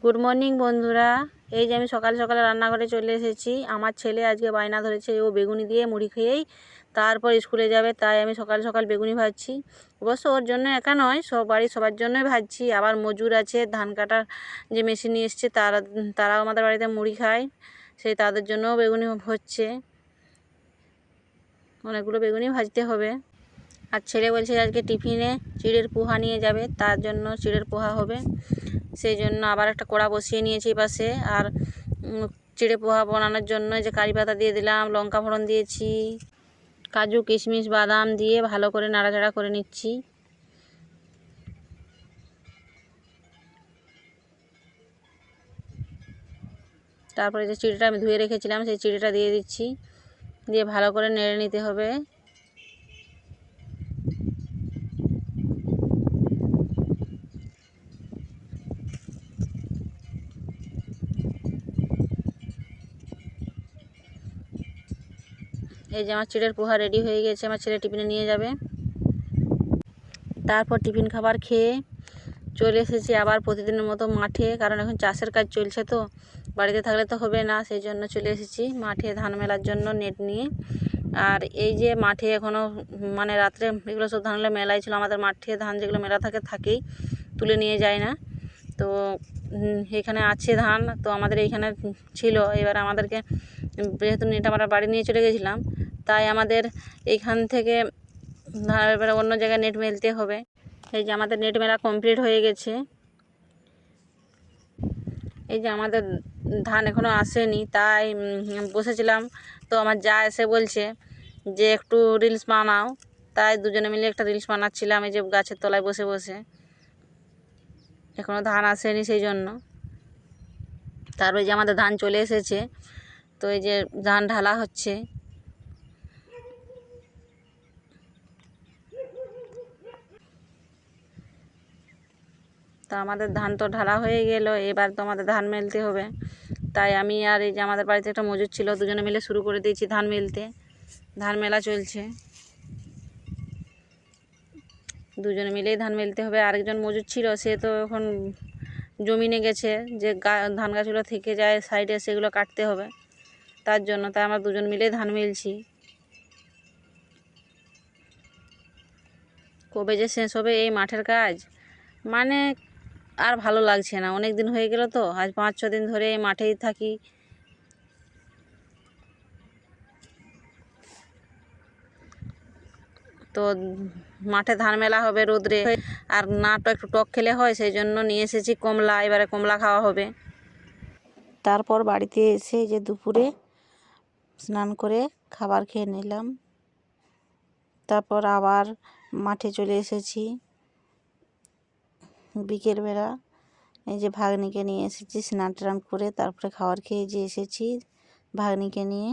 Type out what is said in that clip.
Good morning বন্ধুরা। এই যে আমি সকাল সকালে রান্নাঘরে চলে এসেছি। আমার ছেলে আজকে বায়না ধরেছে ও বেগুনি দিয়ে মুড়ি খেয়েই তারপর স্কুলে যাবে, তাই আমি সকাল সকাল বেগুনি ভাজছি। অবশ্য ওর জন্য একা নয়, বাড়ির সবার জন্যই ভাজছি। আবার মজুর আছে, ধান কাটার যে মেশিন নিয়ে এসছে তারাও আমাদের বাড়িতে মুড়ি খায়, সেই তাদের জন্যও বেগুনি হচ্ছে। অনেকগুলো বেগুনি ভাজতে হবে। আর ছেলে বলছে আজকে টিফিনে চিড়ের পোহা নিয়ে যাবে, তার জন্য চিড়ের পোহা হবে। সেই জন্য আবার একটা কড়া বসিয়ে নিয়েছি পাশে। আর চিড়ে পোহা বানানোর জন্য যে কারি পাতা দিয়ে দিলাম, লঙ্কা ফোড়ন দিয়েছি, কাজু কিশমিশ বাদাম দিয়ে ভালো করে নাড়াচাড়া করে নিচ্ছি। তারপরে যে চিড়েটা আমি ধুয়ে রেখেছিলাম সেই চিড়েটা দিয়ে দিচ্ছি, দিয়ে ভালো করে নেড়ে নিতে হবে। এই যে আমার চিড়ের পোহা রেডি হয়ে গেছে, আমার ছেলে টিফিনে নিয়ে যাবে। তারপর টিফিন খাবার খেয়ে চলে এসেছি আবার প্রতিদিনের মতো মাঠে, কারণ এখন চাষের কাজ চলছে, তো বাড়িতে থাকলে তো হবে না, সেই জন্য চলে এসেছি মাঠে ধান মেলার জন্য নেট নিয়ে। আর এই যে মাঠে এখনও মানে রাত্রে এগুলো সব ধানগুলো মেলাই ছিল, আমাদের মাঠে ধান যেগুলো মেলা থাকেই, তুলে নিয়ে যায় না। তো এখানে আছে ধান, তো আমাদের এইখানে ছিল। এবার আমাদেরকে যেহেতু নেট আমরা বাড়ি নিয়ে চলে গেছিলাম, তাই আমাদের এইখান থেকে এবারে অন্য জায়গায় নেট মেলতে হবে। এই যে আমাদের নেট মেলা কমপ্লিট হয়ে গেছে। এই যে আমাদের ধান এখনও আসেনি, তাই বসেছিলাম। তো আমার যা এসে বলছে যে একটু রিলস বানাও, তাই দুজনে মিলে একটা রিলস বানাচ্ছিলাম এই যে গাছের তলায় বসে বসে। এখনও ধান আসেনি সেই জন্য। তারপরে যে আমাদের ধান চলে এসেছে, তো এই যে ধান ঢালা হচ্ছে। তো আমাদের ধান তো ঢালা হয়ে গেল, এবার তো আমাদের ধান মেলতে হবে। তাই আমি আর এই যে আমাদের বাড়িতে একটা মজুর ছিল, দুজনে মিলে শুরু করে দিয়েছি ধান মেলতে। ধান মেলা চলছে, দুজনে মিলেই ধান মেলতে হবে। আরেকজন মজুর ছিল, সে তো এখন জমিনে গেছে, যে ধান গাছগুলো থেকে যায় সাইডে সেগুলো কাটতে হবে, তার জন্য। তাই আমরা দুজন মিলেই ধান মেলছি। কবে যে শেষ হবে এই মাঠের কাজ, মানে আর ভালো লাগছে না। অনেক দিন হয়ে গেল, তো আজ 5-6 দিন ধরে এই মাঠেই থাকি। তো মাঠে ধান মেলা হবে রোদ্রে, আর না তো একটু টক খেলে হয়, সেই জন্য নিয়ে এসেছি কমলা। এবারে কমলা খাওয়া হবে। তারপর বাড়িতে এসে যে দুপুরে স্নান করে খাবার খেয়ে নিলাম। তারপর আবার মাঠে চলে এসেছি বিকেলবেলা। এই যে ভাগ্নিকে নিয়ে এসেছি স্নান টান করে, তারপরে খাবার খেয়ে যে এসেছি ভাগ্নিকে নিয়ে।